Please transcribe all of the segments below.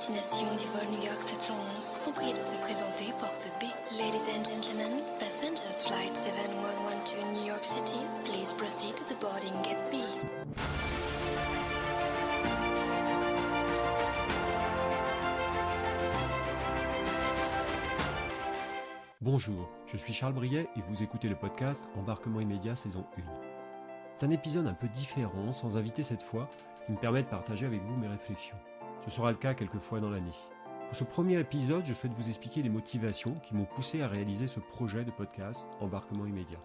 destination du vol New York 711 sont priés de se présenter porte B. Ladies and gentlemen, passengers flight 7112 New York City, please proceed to the boarding gate B. Bonjour, je suis Charles Briet et vous écoutez le podcast Embarquement immédiat saison 1. C'est un épisode un peu différent, sans invité cette fois, qui me permet de partager avec vous mes réflexions. Ce sera le cas quelques fois dans l'année. Pour ce premier épisode, je souhaite vous expliquer les motivations qui m'ont poussé à réaliser ce projet de podcast Embarquement immédiat.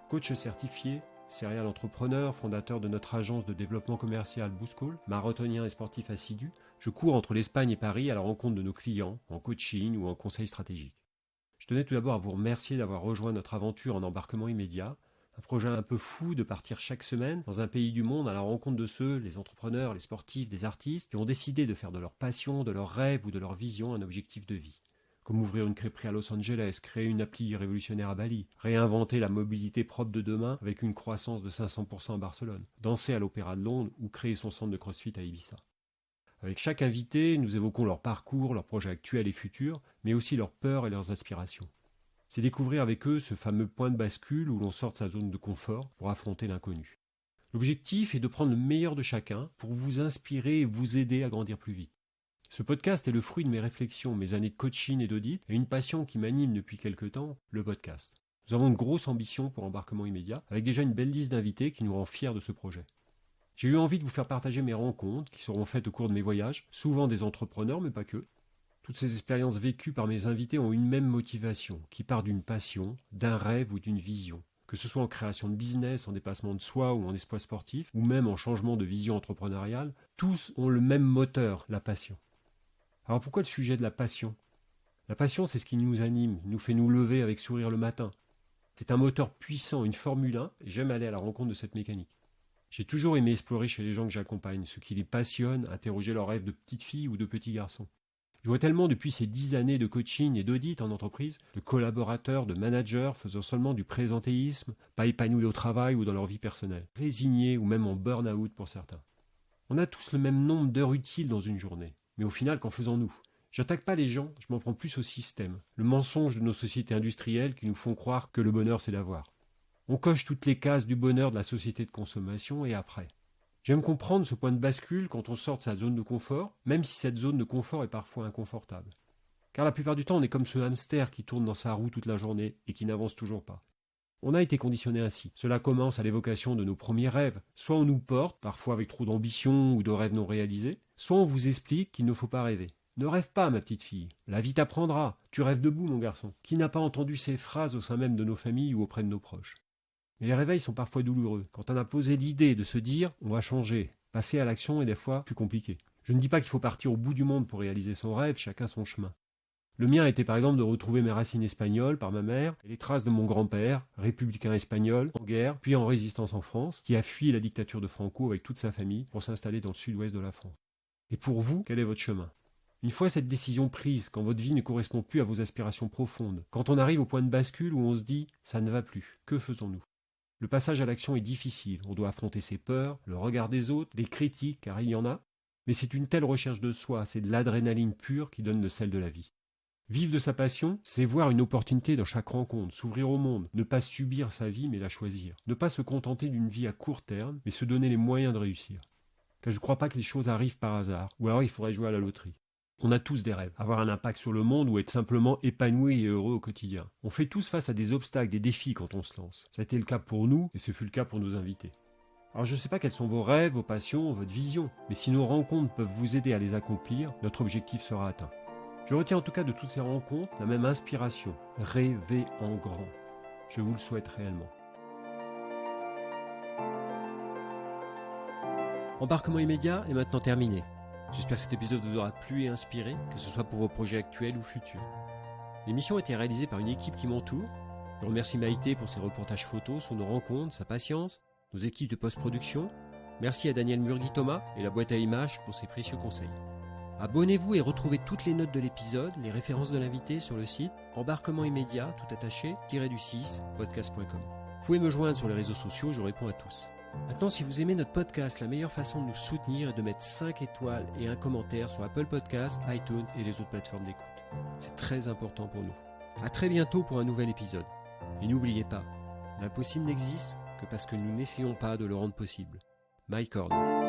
Coach certifié, serial entrepreneur, fondateur de notre agence de développement commercial Boost Call, marathonien et sportif assidu, je cours entre l'Espagne et Paris à la rencontre de nos clients, en coaching ou en conseil stratégique. Je tenais tout d'abord à vous remercier d'avoir rejoint notre aventure en embarquement immédiat, un projet un peu fou de partir chaque semaine dans un pays du monde à la rencontre de ceux, les entrepreneurs, les sportifs, des artistes, qui ont décidé de faire de leur passion, de leur rêve ou de leur vision un objectif de vie. Comme ouvrir une crêperie à Los Angeles, créer une appli révolutionnaire à Bali, réinventer la mobilité propre de demain avec une croissance de 500% à Barcelone, danser à l'Opéra de Londres ou créer son centre de CrossFit à Ibiza. Avec chaque invité, nous évoquons leur parcours, leurs projets actuels et futurs, mais aussi leurs peurs et leurs aspirations. C'est découvrir avec eux ce fameux point de bascule où l'on sort de sa zone de confort pour affronter l'inconnu. L'objectif est de prendre le meilleur de chacun pour vous inspirer et vous aider à grandir plus vite. Ce podcast est le fruit de mes réflexions, mes années de coaching et d'audit, et une passion qui m'anime depuis quelque temps, le podcast. Nous avons une grosse ambition pour Embarquement immédiat, avec déjà une belle liste d'invités qui nous rend fiers de ce projet. J'ai eu envie de vous faire partager mes rencontres qui seront faites au cours de mes voyages, souvent des entrepreneurs mais pas que. Toutes ces expériences vécues par mes invités ont une même motivation, qui part d'une passion, d'un rêve ou d'une vision. Que ce soit en création de business, en dépassement de soi ou en exploit sportif, ou même en changement de vision entrepreneuriale, tous ont le même moteur, la passion. Alors pourquoi le sujet de la passion ? La passion, c'est ce qui nous anime, nous fait nous lever avec sourire le matin. C'est un moteur puissant, une Formule 1, et j'aime aller à la rencontre de cette mécanique. J'ai toujours aimé explorer chez les gens que j'accompagne, ce qui les passionne, interroger leurs rêves de petite fille ou de petit garçon. Je vois tellement depuis ces 10 années de coaching et d'audit en entreprise, de collaborateurs, de managers faisant seulement du présentéisme, pas épanouis au travail ou dans leur vie personnelle, résignés ou même en burn-out pour certains. On a tous le même nombre d'heures utiles dans une journée, mais au final, qu'en faisons-nous ? J'attaque pas les gens, je m'en prends plus au système, le mensonge de nos sociétés industrielles qui nous font croire que le bonheur c'est d'avoir. On coche toutes les cases du bonheur de la société de consommation et après. J'aime comprendre ce point de bascule quand on sort de sa zone de confort, même si cette zone de confort est parfois inconfortable. Car la plupart du temps, on est comme ce hamster qui tourne dans sa roue toute la journée et qui n'avance toujours pas. On a été conditionné ainsi. Cela commence à l'évocation de nos premiers rêves. Soit on nous porte, parfois avec trop d'ambition ou de rêves non réalisés, soit on vous explique qu'il ne faut pas rêver. Ne rêve pas, ma petite fille. La vie t'apprendra. Tu rêves debout, mon garçon. Qui n'a pas entendu ces phrases au sein même de nos familles ou auprès de nos proches ? Mais les réveils sont parfois douloureux. Quand on a posé l'idée de se dire « on va changer », passer à l'action est des fois plus compliqué. Je ne dis pas qu'il faut partir au bout du monde pour réaliser son rêve, chacun son chemin. Le mien était par exemple de retrouver mes racines espagnoles par ma mère et les traces de mon grand-père, républicain espagnol, en guerre, puis en résistance en France, qui a fui la dictature de Franco avec toute sa famille pour s'installer dans le sud-ouest de la France. Et pour vous, quel est votre chemin ? Une fois cette décision prise, quand votre vie ne correspond plus à vos aspirations profondes, quand on arrive au point de bascule où on se dit « ça ne va plus », que faisons-nous ? Le passage à l'action est difficile, on doit affronter ses peurs, le regard des autres, les critiques, car il y en a, mais c'est une telle recherche de soi, c'est de l'adrénaline pure qui donne le sel de la vie. Vivre de sa passion, c'est voir une opportunité dans chaque rencontre, s'ouvrir au monde, ne pas subir sa vie mais la choisir, ne pas se contenter d'une vie à court terme, mais se donner les moyens de réussir. Car je ne crois pas que les choses arrivent par hasard, ou alors il faudrait jouer à la loterie. On a tous des rêves, avoir un impact sur le monde ou être simplement épanoui et heureux au quotidien. On fait tous face à des obstacles, des défis quand on se lance. Ça a été le cas pour nous et ce fut le cas pour nos invités. Alors je ne sais pas quels sont vos rêves, vos passions, votre vision, mais si nos rencontres peuvent vous aider à les accomplir, notre objectif sera atteint. Je retiens en tout cas de toutes ces rencontres la même inspiration, rêver en grand. Je vous le souhaite réellement. Embarquement immédiat est maintenant terminé. J'espère que cet épisode vous aura plu et inspiré, que ce soit pour vos projets actuels ou futurs. L'émission a été réalisée par une équipe qui m'entoure. Je remercie Maïté pour ses reportages photos sur nos rencontres, sa patience, nos équipes de post-production. Merci à Daniel Murgui-Thomas et la boîte à images pour ses précieux conseils. Abonnez-vous et retrouvez toutes les notes de l'épisode, les références de l'invité sur le site embarquement immédiat, tout attaché, -du 6, podcast.com. Vous pouvez me joindre sur les réseaux sociaux, je réponds à tous. Maintenant, si vous aimez notre podcast, la meilleure façon de nous soutenir est de mettre 5 étoiles et un commentaire sur Apple Podcasts, iTunes et les autres plateformes d'écoute. C'est très important pour nous. À très bientôt pour un nouvel épisode. Et n'oubliez pas, l'impossible n'existe que parce que nous n'essayons pas de le rendre possible. Mike Horn.